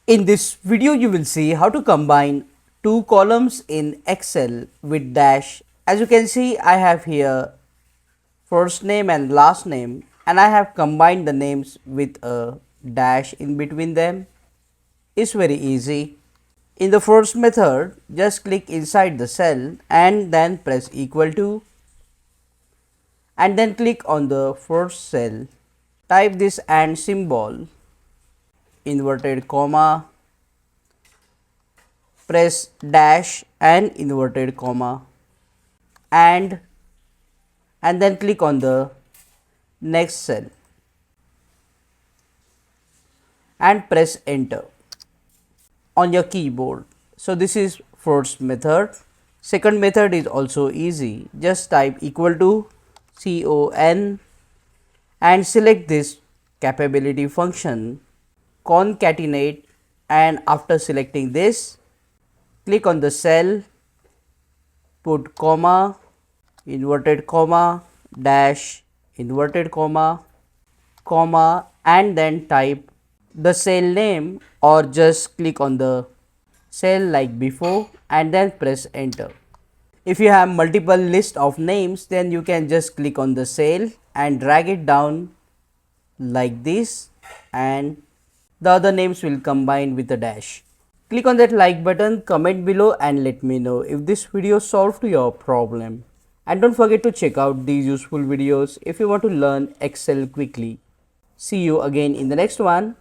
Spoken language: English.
In this video, you will see how to combine two columns in Excel with dash. As you can see, I have here first name and last name, and I have combined the names with a dash in between them. It's very easy. In the first method, just click inside the cell and then press equal to, and then click on the first cell. Type this and symbol, inverted comma, press dash and inverted comma, and then click on the next cell and press enter on your keyboard. So this is first method. Second method is also easy. Just type equal to CON and select this capability function concatenate, and after selecting this, click on the cell, put comma, inverted comma, dash, inverted comma, comma, and then type the cell name, or just click on the cell like before and then press enter. If you have multiple list of names, then you can just click on the cell and drag it down like this, and the other names will combine with a dash. Click on that like button, comment below and let me know if this video solved your problem. And don't forget to check out these useful videos if you want to learn Excel quickly. See you again in the next one.